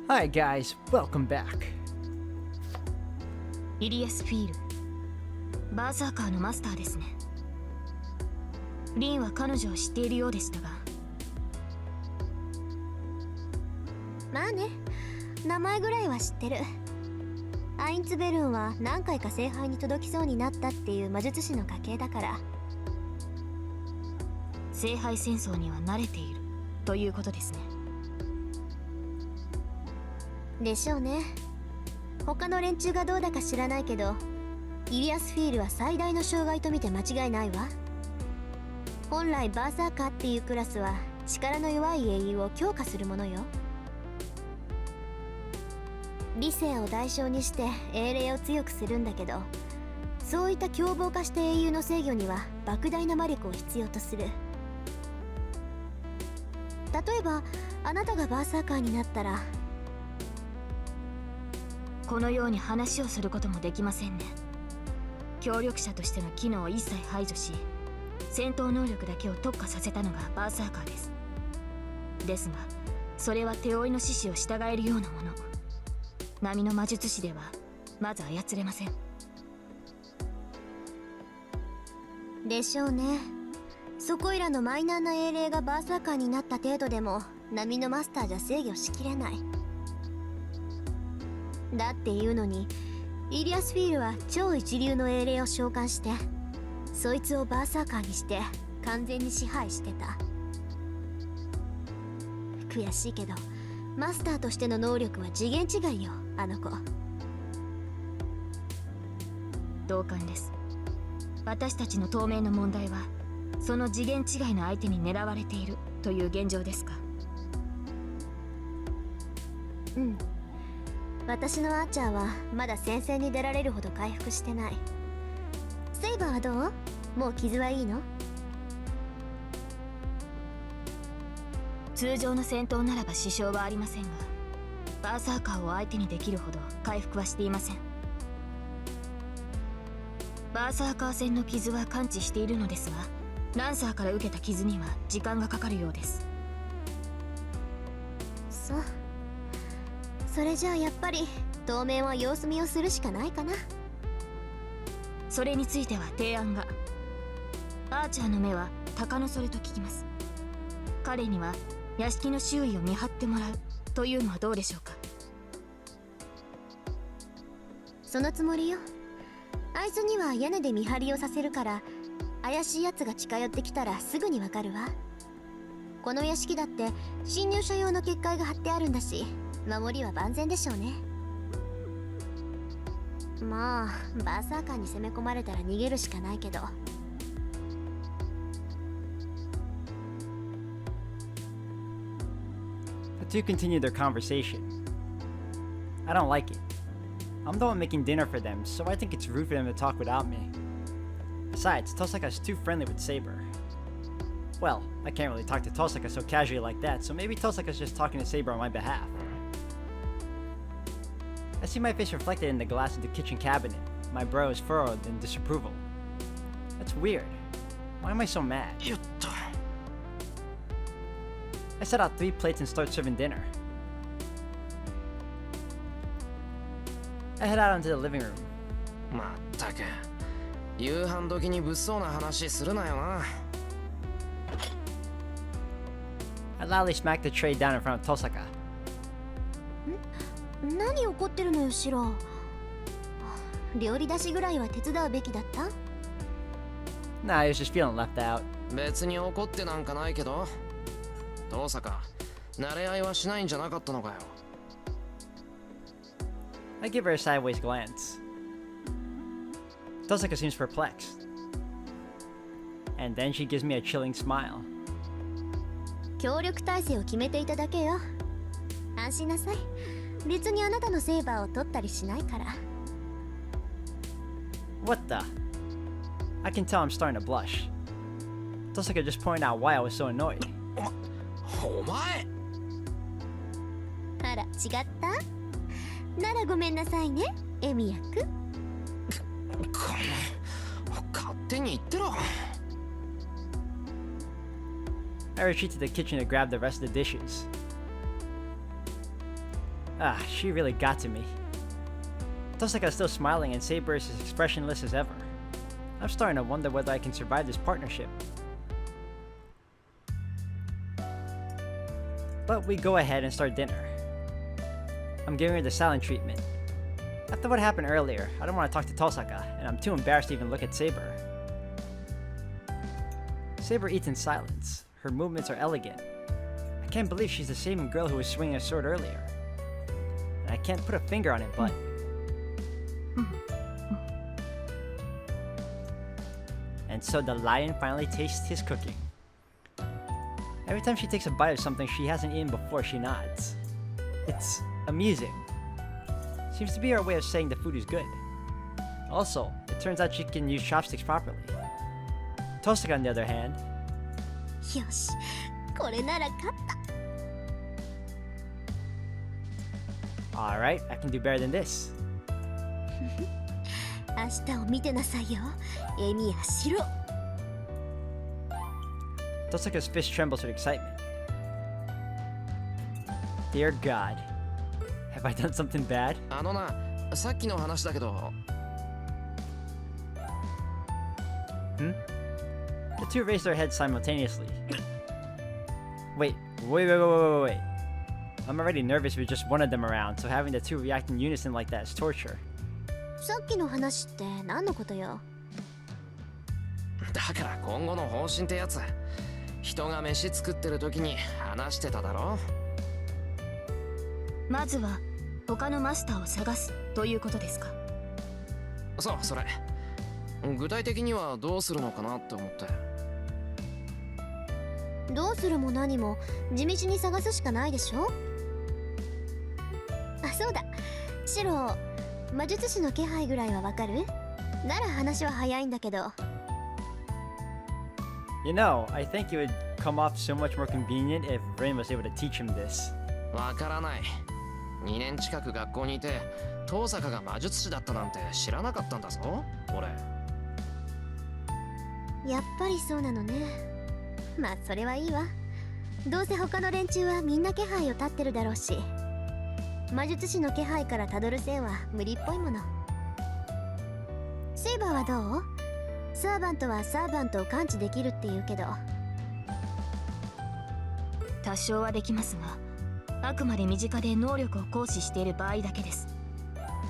Hi guys, welcome back. イリアスフィール、バーサーカーのマスターですね。リンは彼女を知っているようでしたが。まあね、名前ぐらいは知ってる。アインツベルンは何回か聖杯に届きそうになったっていう魔術師の家系だから。聖杯戦争には慣れているということですね。でしょうね。他の連中がどうだか知らないけど、イリアスフィールは最大の障害と見て間違いないわ。本来バーサーカーっていうクラスは力の弱い英雄を強化するものよ。理性を代償にして英霊を強くするんだけど、そういった凶暴化した英雄の制御には莫大な魔力を必要とする。例えばあなたがバーサーカーになったら、このように話をすることもできませんね。協力者としての機能を一切排除し、戦闘能力だけを特化させたのがバーサーカーです。ですがそれは手負いの獅子を従えるようなもの。波の魔術師ではまず操れません。でしょうね。そこいらのマイナーな英霊がバーサーカーになった程度でも波のマスターじゃ制御しきれない。だっていうのにイリアスフィールは超一流の英霊を召喚して、そいつをバーサーカーにして完全に支配してた。悔しいけどマスターとしての能力は次元違いよ、あの子。同感です。私たちの透明の問題はその次元違いの相手に狙われているという現状ですか。うん、私のアーチャーはまだ戦線に出られるほど回復してない。セイバーはどう？もう傷はいいの？通常の戦闘ならば支障はありませんが、バーサーカーを相手にできるほど回復はしていません。バーサーカー戦の傷は完治しているのですが、ランサーから受けた傷には時間がかかるようです。そう。それじゃあやっぱり当面は様子見をするしかないかな。それについては提案が。アーチャーの目は鷹のそれと聞きます。彼には屋敷の周囲を見張ってもらうというのはどうでしょうか。そのつもりよ。あいつには屋根で見張りをさせるから、怪しいやつが近寄ってきたらすぐにわかるわ。この屋敷だって侵入者用の結界が張ってあるんだし、守りは万全でしょうね。まあバーサーカーに攻め込まれたら逃げるしかないけど。The two continue their conversation. I don't like it. I'm the one making dinner for them, so I think it's rude for them to talk without me. Besides, Tosaka's too friendly with Saber. Well, I can't really talk to Tosaka so casually like that, so maybe Tosaka's just talking to Saber on my behalf. I see my face reflected in the glass of the kitchen cabinet. My brow is furrowed in disapproval. That's weird. Why am I so mad? I set out 3 plates and start serving dinner. I head out into the living room. まったく、夕飯時に物騒な話するなよな。I loudly smack the tray down in front of Tosaka. 何怒ってるのよ、シロ。料理出しぐらいは手伝うべきだった？ Nah, I was just feeling left out. 別に怒ってなんかないけど、遠坂、慣れ合いはしないんじゃなかったのかよ。I give her a sideways glance. Tosaka seems perplexed. And then she gives me a chilling smile. 協力体制を決めていただけよ。安心なさい。別にあなたのセーバーを取ったりしないから。What the? I can tell I'm starting to blush. Tosaka just pointed out why I was so annoyed. お前！あら、違った？ならごめんなさいね、エミヤく。勝手に言ってろ。I retreat to the kitchen to grab the rest of the dishes. Ah, she really got to me. Tosaka's still smiling and Saber is as expressionless as ever. I'm starting to wonder whether I can survive this partnership. But we go ahead and start dinner. I'm giving her the silent treatment. After what happened earlier, I don't want to talk to Tosaka, and I'm too embarrassed to even look at Saber. Saber eats in silence. Her movements are elegant. I can't believe she's the same girl who was swinging a sword earlier. And I can't put a finger on it, but... And so the lion finally tastes his cooking. Every time she takes a bite of something she hasn't eaten before, she nods. It's amusing. Seems to be our way of saying the food is good. Also, it turns out she can use chopsticks properly. Tosaka, on the other hand... よし、これなら勝った。 Alright, I can do better than this. 明日を見てなさいよ、エミやシロ。 Tosaka's fist trembles with excitement. Dear God, have I done something bad? あのな、さっきの話だけど。Hmm? The two raised their heads simultaneously. Wait. I'm already nervous with just one of them around, so having the two react in unison like that is torture. さっきの話って何のことよ。だから今後の方針ってやつ、人が飯作ってる時に話してただろ。まずは他のマスターを探すということですか。そう、それ。具体的にはどうするのかなって思って。どうするも何も地道に探すしかないでしょ。あ、そうだ、シロ、魔術師の気配ぐらいはわかる？なら話は早いんだけど。You know, I think it would come off so much more convenient if Rain was able to teach him this. わからない。2年近く学校にいて、遠坂が魔術師だったなんて知らなかったんだぞ、俺。やっぱりそうなのね。まあそれはいいわ。どうせ他の連中はみんな気配を立ってるだろうし、魔術師の気配からたどる線は無理っぽいもの。セイバーはどう？サーバントはサーバントを感知できるって言うけど。多少はできますが、あくまで身近で能力を行使している場合だけです。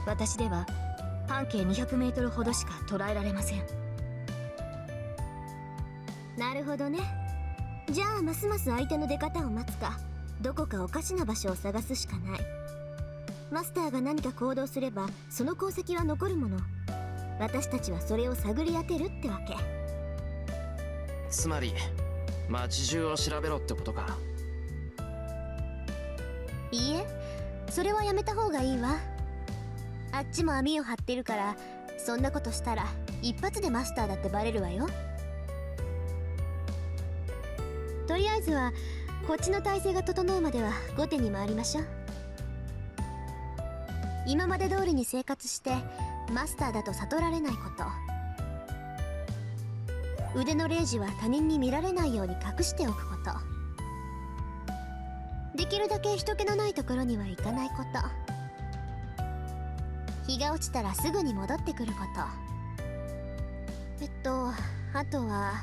私では半径200メートルほどしか捉えられません。なるほどね。じゃあますます相手の出方を待つか、どこかおかしな場所を探すしかない。マスターが何か行動すればその功績は残るもの。私たちはそれを探り当てるってわけ。つまり街中を調べろってことか。いいえ、それはやめた方がいいわ。あっちも網を張ってるから、そんなことしたら一発でマスターだってバレるわよ。とりあえずはこっちの体制が整うまでは後手に回りましょう。今まで通りに生活してマスターだと悟られないこと、腕の霊視は他人に見られないように隠しておくこと、できるだけ人気のないところには行かないこと、日が落ちたらすぐに戻ってくること、あとは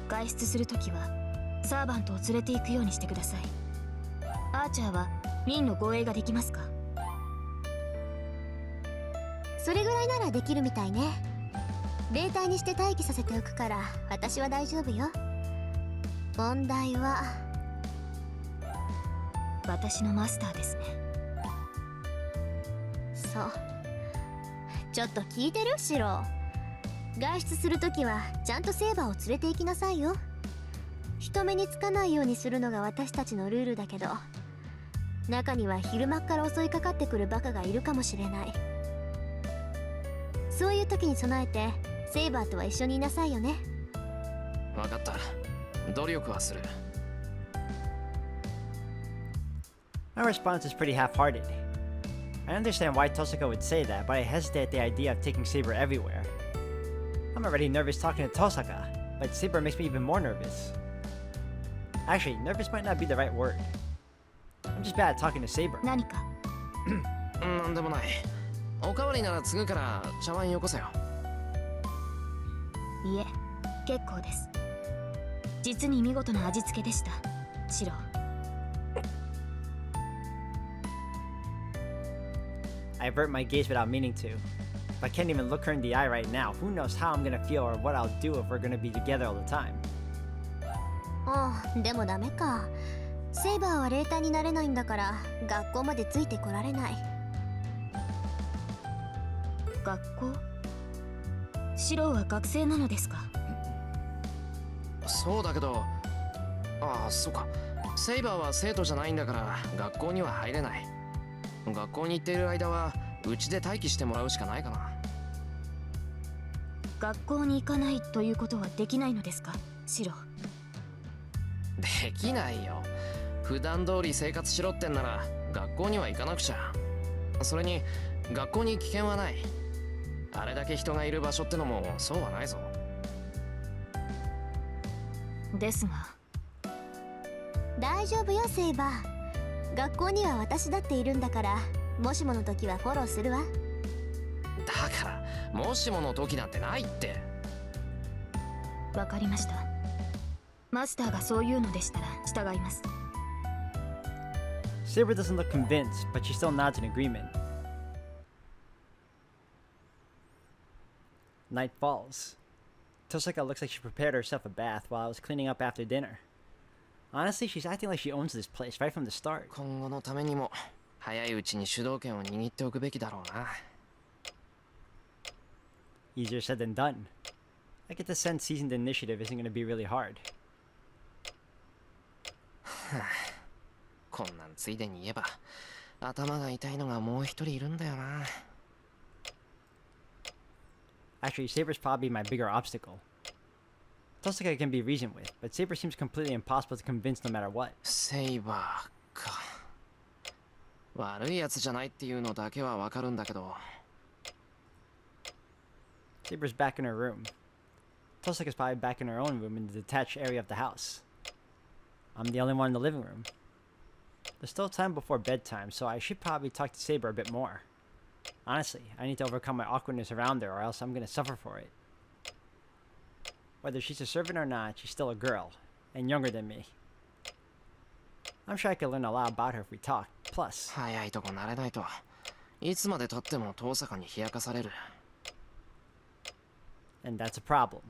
外出するときはサーバントを連れて行くようにしてください。アーチャーはリンの護衛ができますか？それぐらいならできるみたいね。霊体にして待機させておくから私は大丈夫よ。問題は私のマスターですね。そう、ちょっと聞いてる？シロ、外出するときはちゃんとセーバーを連れて行きなさいよ。人目につかないようにするのが私たちのルールだけど、中には昼間っから襲いかかってくるバカがいるかもしれない。そういう時に備えてセイバーとは一緒にいなさいよね。わかった。努力はする。My response is pretty half-hearted. I understand why Tosaka would say that, but I hesitate at the idea of taking Saber everywhere. I'm already nervous talking to Tosaka, but Saber makes me even more nervous. Actually, nervous might not be the right word. I'm I'm just bad at talking to Saber. 何か？なんでもない。おかわりなら継ぐから茶碗よこせよ。いえ、結構です。実に見事な味付けでした、シロ。I avert my gaze without meaning to. If I can't even look her in the eye right now, who knows how I'm gonna feel or what I'll do if we're gonna be together all the time. ああ、でもダメか。セイバーは霊体になれないんだから学校までついてこられない。学校？シロは学生なのですか？そうだけど、ああ、そうか。セイバーは生徒じゃないんだから学校には入れない。学校に行っている間はうちで待機してもらうしかないかな。学校に行かないということはできないのですか、シロ？できないよ。普段通り生活しろってんなら学校には行かなくちゃ。それに学校に危険はない。あれだけ人がいる場所ってのもそうはないぞ。ですが。大丈夫よセイバー。学校には私だっているんだから、もしもの時はフォローするわ。だからもしもの時なんてないって。わかりました。マスターがそう言うのでしたら従います。Saber doesn't look convinced, but she still nods in agreement. Night falls. Tosaka looks like she prepared herself a bath while I was cleaning up after dinner. Honestly, she's acting like she owns this place right from the start. 今後のためにも早いうちに主導権を握っておくべきだろうな。Easier said than done. I get the sense seizing the initiative isn't going to be really hard. こんなんついでに言えば頭が痛いのがもう一人いるんだよな。Actually, Saber's probably my bigger obstacle. Tosaka can be reasoned with, but Saber seems completely impossible to convince no matter what. セイバーか。悪いやつじゃないっていうのだけはわかるんだけど。Saber's back in her room. Tosaka's probably back in her own room in the detached area of the house. I'm the only one in the living room. There's still time before bedtime, so I should probably talk to Saber a bit more. Honestly, I need to overcome my awkwardness around her or else I'm gonna suffer for it. Whether she's a servant or not, she's still a girl, and younger than me. I'm sure I could learn a lot about her if we talk. Plus, 早いとこ慣れないといつまで経っても遠坂に冷やかされる。and that's a problem.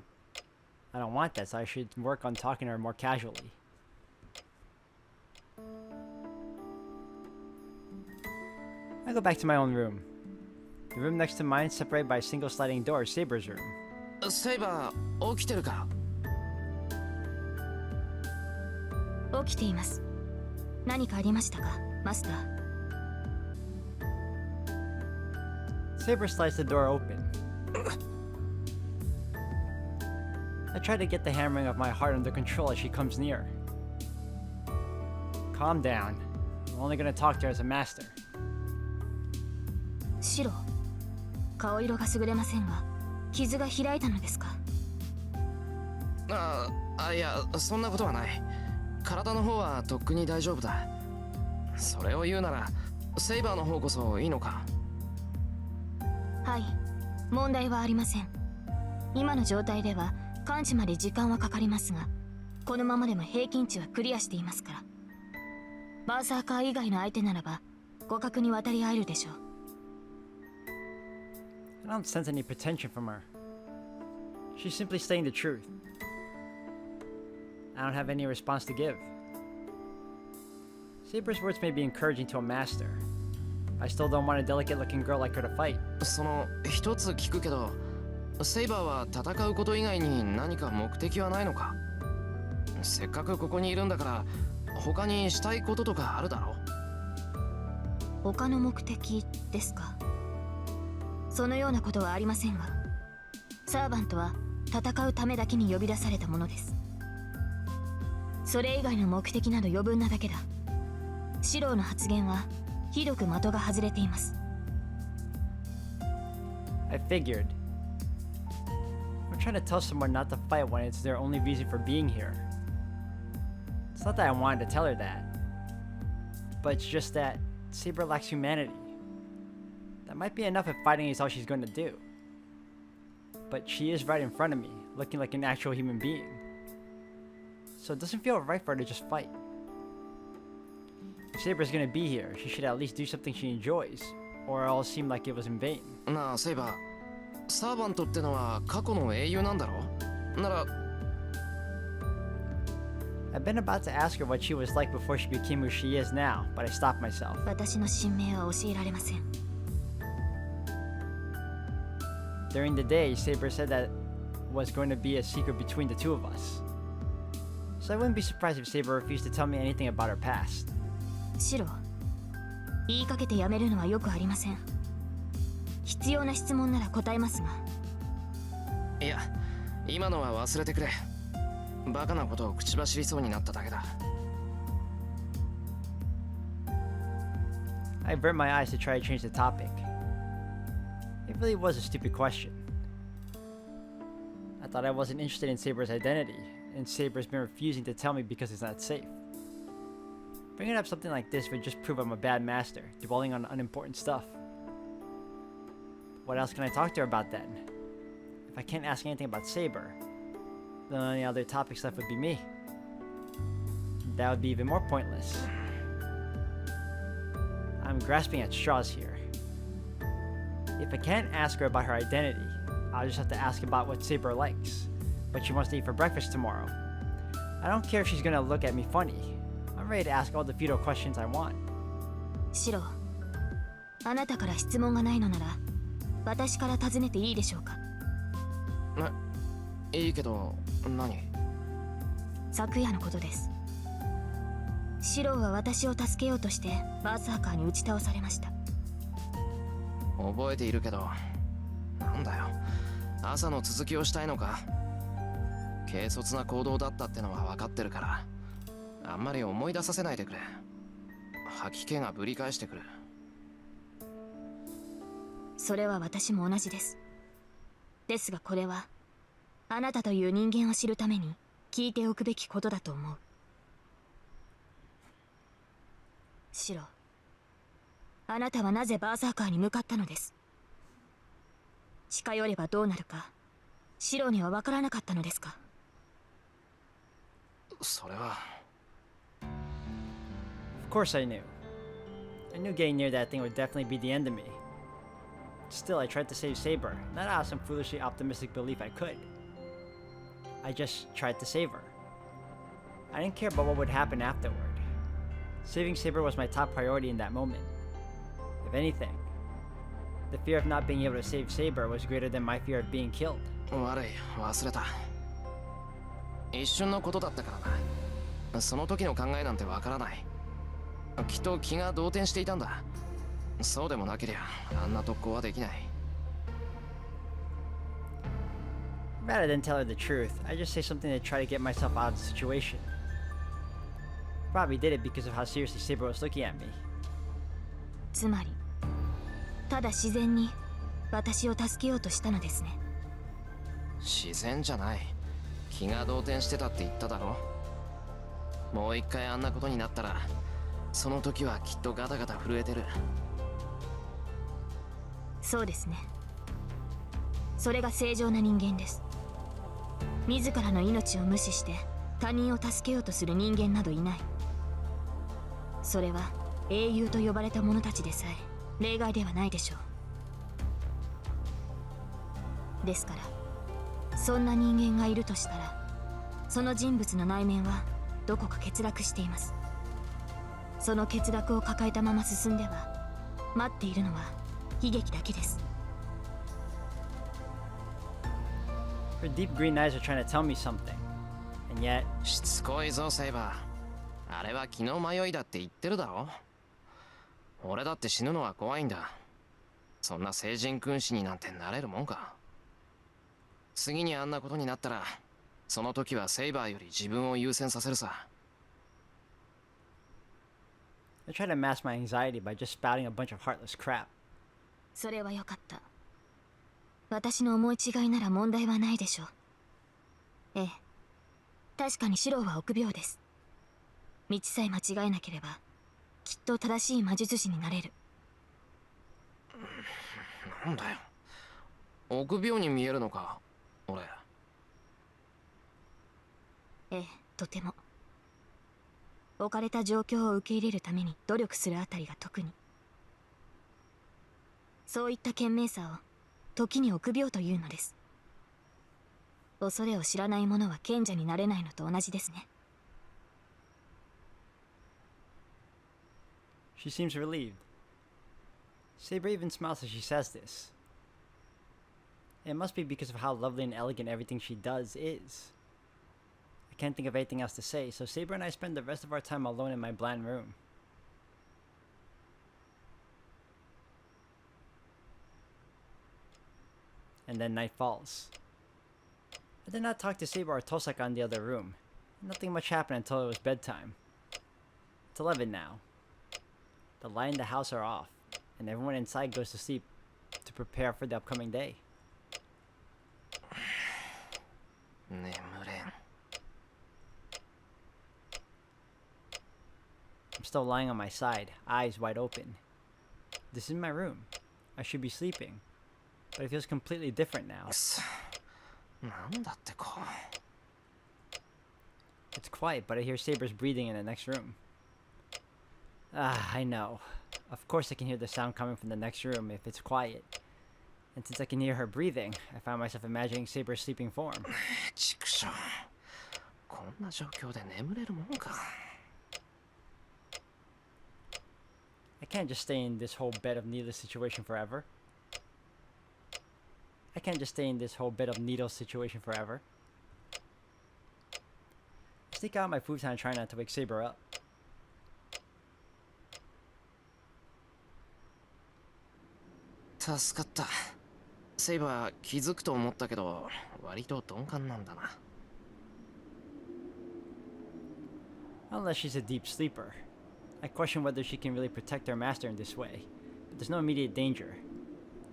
I don't want that, so I should work on talking to her more casually. I go back to my own room. The room next to mine, separated by a single sliding door, is Saber's room. セイバー起きてるか？起きています。何かありましたか、マスター？ Saber slides the door open. I try to get the hammering of my heart under control as she comes near. Calm down. I'm only gonna talk to her as a master. シロ、顔色が優れませんが、傷が開いたのですか？いや、そんなことはない。体の方はとっくに大丈夫だ。それを言うならセイバーの方こそいいのか？はい、問題はありません。今の状態では完治まで時間はかかりますが、このままでも平均値はクリアしていますから。バーサーカー以外の相手ならば互角に渡り合えるでしょう。I don't sense any pretension from her. She's simply saying the truth. I don't have any response to give. Saber's words may be encouraging to a master. I still don't want a delicate-looking girl like her to fight. その一つ聞くけど、セイバーは戦うこと以外に何か目的はないのか？せっかくここにいるんだから他にしたいこととかあるだろ？他の目的ですか？そのようなことはありませんが、サーバントは戦うためだけに呼び出されたものです。それ以外の目的など余分なだけだ。シローの発言はひどく的が外れています。I figured. I'm trying to tell someone not to fight when it's their only reason for being here. It's not that I wanted to tell her that. but it's just that Saber lacks humanity. That might be enough if fighting is all she's going to do. But she is right in front of me, looking like an actual human being. So it doesn't feel right for her to just fight. If Saber's gonna be here, she should at least do something she enjoys, or it'll seem like it was in vain. なあセイバー、サーバントってのは過去の英雄なんだろ？なら I've been about to ask her what she was like before she became who she is now, but I stopped myself. 私の新名は教えられません。 During the day, Saber said that was going to be a secret between the two of us. So I wouldn't be surprised if Saber refused to tell me anything about her past. シロ、言いかけてやめるのはよくありません。必要な質問なら答えますが。いや、今のは忘れてくれ。バカなことを口走りそうになっただけだ。I avert my eyes to try to change the topic. It really was a stupid question. I thought I wasn't interested in Saber's identity, and Saber's been refusing to tell me because it's not safe. Bringing up something like this would just prove I'm a bad master, dwelling on unimportant stuff. What else can I talk to her about then? If I can't ask anything about Saber, then the only other topics left would be me. That would be even more pointless. I'm grasping at straws here. If I can't ask her about her identity, I'll just have to ask about what Saber likes, what she wants to eat for breakfast tomorrow. I don't care if she's gonna look at me funny. I'm ready to ask all the futile questions I want. シロ、あなたから質問がないのなら、私から尋ねていいでしょうか。いいけど、何？昨夜のことです。シロは私を助けようとしてバーサーカーに打ち倒されました。覚えているけど、なんだよ、朝の続きをしたいのか？軽率な行動だったってのは分かってるから、あんまり思い出させないでくれ。吐き気がぶり返してくる。それは私も同じです。ですがこれはあなたという人間を知るために聞いておくべきことだと思う。シロ、あなたはなぜバーサーカーに向かったのです。近寄ればどうなるかシロには分からなかったのですか。それは。Of course I knew. I knew getting near that thing would definitely be the end of me. Still, I tried to save Saber, not out of some foolishly optimistic belief I could. I just tried to save her. I didn't care about what would happen afterward. Saving Saber was my top priority in that moment. If anything, the fear of not being able to save Saber was greater than my fear of being killed. 悪い、忘れた。一瞬のことだったからな。その時の考えなんてわからない。きっと気が動転していたんだ。そうでもなけりゃあんな特攻はできない。Rather than tell her the truth, I just say something to try to get myself out of the situation. Probably did it because of how seriously Saber was looking at me. つまりただ自然に私を助けようとしたのですね。自然じゃない。気が動転してたって言っただろ。もう一回あんなことになったら、その時はきっとガタガタ震えてる。そうですね。それが正常な人間です。自らの命を無視して他人を助けようとする人間などいない。それは英雄と呼ばれた者たちでさえ例外ではないでしょう。ですからそんな人間がいるとしたら、その人物の内面はどこか欠落しています。その欠落を抱えたまま進んでは待っているのは悲劇だけです。Her deep green eyes are trying to tell me something, and yet... しつこいぞセイバー。あれは気の迷いだって言ってるだろ。俺だって死ぬのは怖いんだ。そんな聖人君子になんてなれるもんか。次にあんなことになったら、その時はセイバーより自分を優先させるさ。I try to mask my anxiety by just spouting a bunch of heartless crap. それはよかった。私の思い違いなら問題はないでしょう。ええ、確かにシローは臆病です。道さえ間違えなければきっと正しい魔術師になれる。なんだよ。臆病に見えるのか、俺。ええ、とても。置かれた状況を受け入れるために努力するあたりが特に。そういった賢明さを時に臆病というのです。恐れを知らない者は賢者になれないのと同じですね。She seems relieved. Saber even smiles as she says this. It must be because of how lovely and elegant everything she does is. I can't think of anything else to say, so Saber and I spend the rest of our time alone in my bland room. And then night falls. I did not talk to Saber or Tosaka in the other room. Nothing much happened until it was bedtime. It's 11 now. The light in the house are off, and everyone inside goes to sleep to prepare for the upcoming day. 眠れん。I'm still lying on my side, eyes wide open. This is my room. I should be sleeping. But it feels completely different now. なんだってか。It's quiet, but I hear Saber's breathing in the next room. Ah, I know. Of course I can hear the sound coming from the next room if it's quiet. And since I can hear her breathing, I find myself imagining Saber's sleeping form. ちくしょう。こんな状況で眠れるもんか。I can't just stay in this whole bed of needless situation forever. I can't just stay in this whole bed of needles situation forever. I sneak out my futon and try not to wake Saber up. 助かった。セイバー気づくと思ったけど、割と鈍感なんだな。Unless she's a deep sleeper. I question whether she can really protect her master in this way, but there's no immediate danger.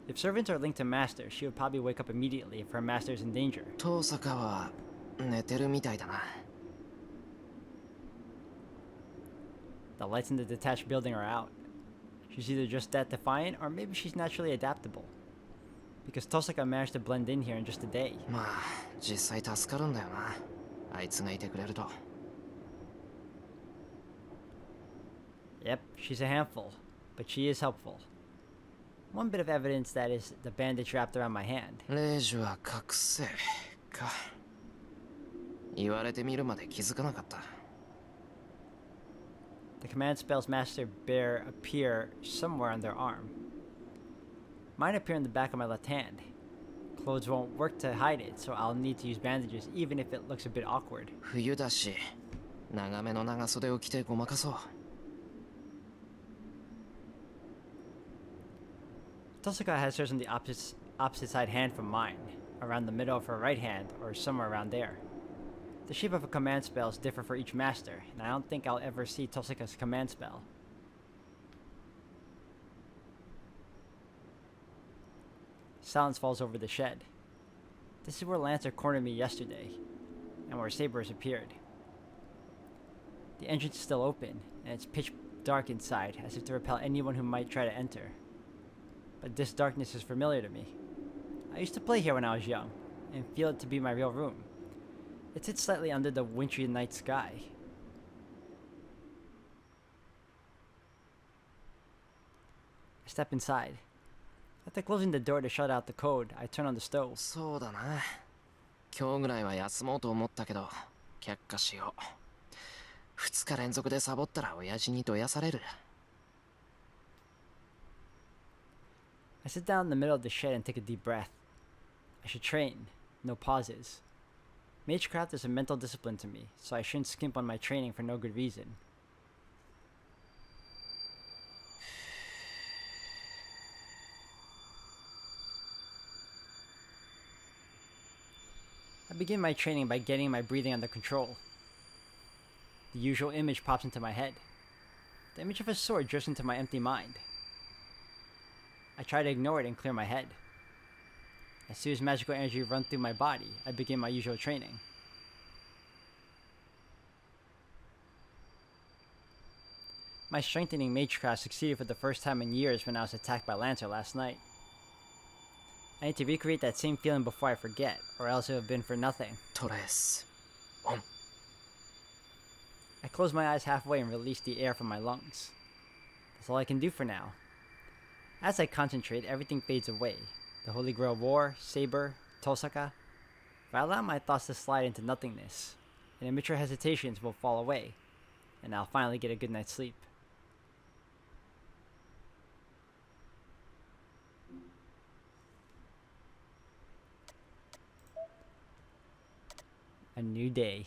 If servants are linked to master, she would probably wake up immediately if her master is in danger. 遠坂は寝てるみたいだな。The lights in the detached building are out. She's either just that defiant, or maybe she's naturally adaptable. Because Tosaka managed to blend in here in just a day. まあ、実際助かるんだよな。あいつがいてくれると。Yep, she's a handful, but she is helpful. One bit of evidence that is the bandage wrapped around my hand. 霊樹は覚醒か。言われてみるまで気づかなかった。The command spells Master Bear appear somewhere on their arm. Mine appear on the back of my left hand. Clothes won't work to hide it, so I'll need to use bandages even if it looks a bit awkward. 冬だし、長めの長袖を着てごまかそう。Tosaka has hers on the opposite side hand from mine, around the middle of her right hand, or somewhere around there. The shape of a command spells differ for each master, and I don't think I'll ever see Tosaka's command spell. Silence falls over the shed. This is where Lancer cornered me yesterday, and where Saber has appeared. The entrance is still open, and it's pitch dark inside, as if to repel anyone who might try to enter. But this darkness is familiar to me. I used to play here when I was young, and feel it to be my real room. It sits slightly under the wintry night sky. I step inside. After closing the door to shut out the cold, I turn on the stove. そうだな。今日ぐらいは休もうと思ったけど、却下しよう。2日連続でサボったら親父にどやされる。I sit down in the middle of the shed and take a deep breath. I should train, no pauses. Magecraft is a mental discipline to me, so I shouldn't skimp on my training for no good reason. I begin my training by getting my breathing under control. The usual image pops into my head. The image of a sword drifts into my empty mind. I try to ignore it and clear my head. As soon as magical energy runs through my body, I begin my usual training. My strengthening magecraft succeeded for the first time in years when I was attacked by Lancer last night. I need to recreate that same feeling before I forget, or else it would have been for nothing. トレスオン I close my eyes halfway and release the air from my lungs. That's all I can do for now. As I concentrate, everything fades away. The Holy Grail War, Saber, Tosaka. If I allow my thoughts to slide into nothingness, and immature hesitations will fall away, and I'll finally get a good night's sleep. A new day.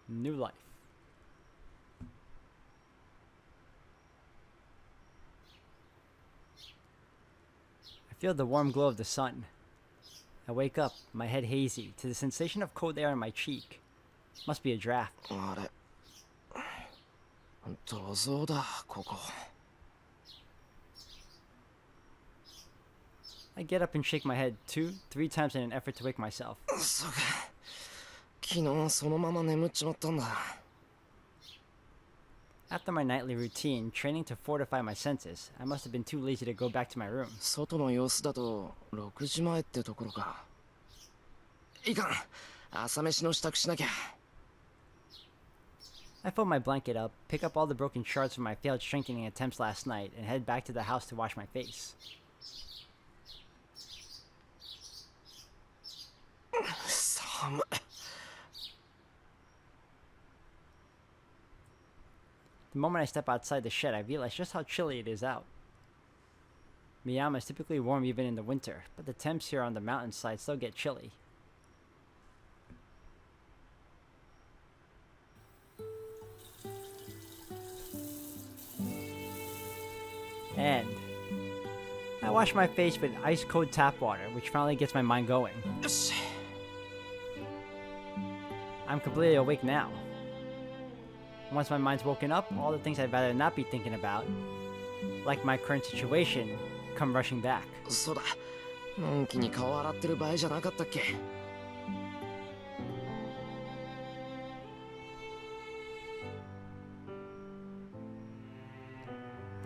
New life. I feel the warm glow of the sun. I wake up, my head hazy, to the sensation of cold air on my cheek. Must be a draft. あれ土蔵だここ I get up and shake my head 2, 3 times in an effort to wake myself. そうか昨日そのまま眠っちまったんだ After my nightly routine, training to fortify my senses, I must have been too lazy to go back to my room. 外の様子だと6時前ってところかいかん朝飯の支度しなきゃ I fold my blanket up, pick up all the broken shards from my failed strengthening attempts last night, and head back to the house to wash my face. 寒い The moment I step outside the shed, I realize just how chilly it is out. Miyama is typically warm even in the winter, but the temps here on the mountainside still get chilly. And I wash my face with ice-cold tap water, which finally gets my mind going. よし I'm completely awake now. Once my mind's woken up, all the things I'd rather not be thinking about, like my current situation, come rushing back. そうだのんきに顔洗ってる場合じゃなかったっけ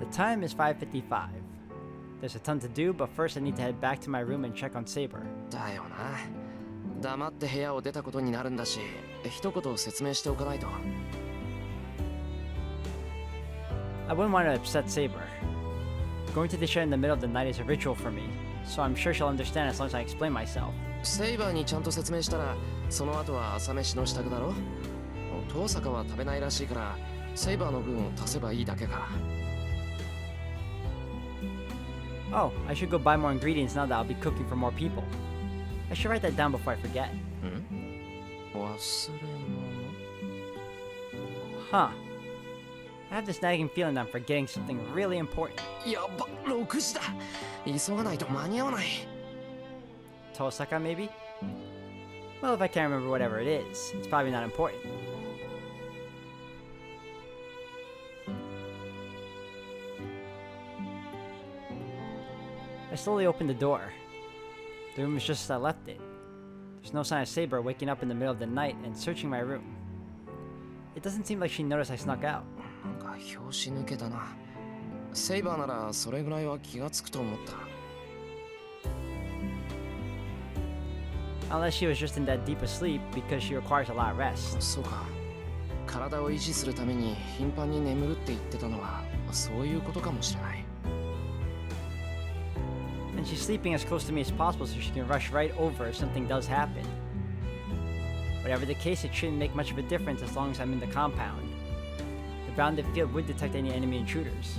The time is 5:55. There's a ton to do, but first I need to head back to my room and check on Saber. だよな黙って部屋を出たことになるんだし一言説明しておかないと I wouldn't want to upset Saber. Going to the shed in the middle of the night is a ritual for me, so I'm sure she'll understand as long as I explain myself. セイバーにちゃんと説明したらその後は朝飯の支度だろ遠坂は食べないらしいからセイバーの分を足せばいいだけか Oh, I should go buy more ingredients now that I'll be cooking for more people. I should write that down before I forget. ん忘れ物 Huh. I have this nagging feeling that I'm forgetting something really important. やば6時だ急がないと間に合わない Tosaka, maybe? Well, if I can't remember whatever it is, it's probably not important. I slowly open the door. The room is just as I left it. There's no sign of Saber waking up in the middle of the night and searching my room. It doesn't seem like she noticed I snuck out. なんか拍子抜けだなセイバーならそれぐらいは気がつくと思った Unless she was just in that deep a sleep because she requires a lot of rest. そうか体を維持するために頻繁に眠るって言ってたのはそういうことかもしれない And she's sleeping as close to me as possible so she can rush right over if something does happen. Whatever the case, it shouldn't make much of a difference as long as I'm in the compound. The bounded field would detect any enemy intruders.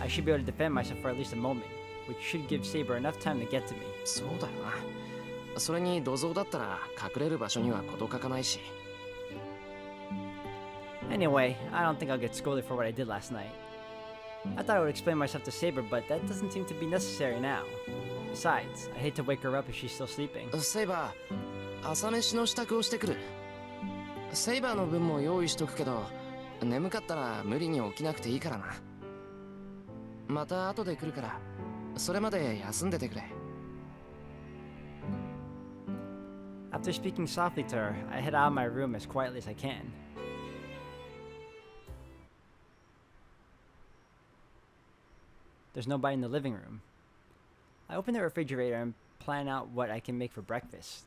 I should be able to defend myself for at least a moment, which should give Saber enough time to get to me. そうだよなそれに土蔵だったら隠れる場所には事欠かないし Anyway, I don't think I'll get scolded for what I did last night. I thought I would explain myself to Saber, but that doesn't seem to be necessary now. Besides, I hate to wake her up if she's still sleeping. セイバー朝飯の支度をしてくるセイバーの分も用意しとくけど眠かったら無理に起きなくていいからな。また後で来るから、それまで休んでてくれ。After speaking softly to her, I head out of my room as quietly as I can. There's nobody in the living room. I open the refrigerator and plan out what I can make for breakfast.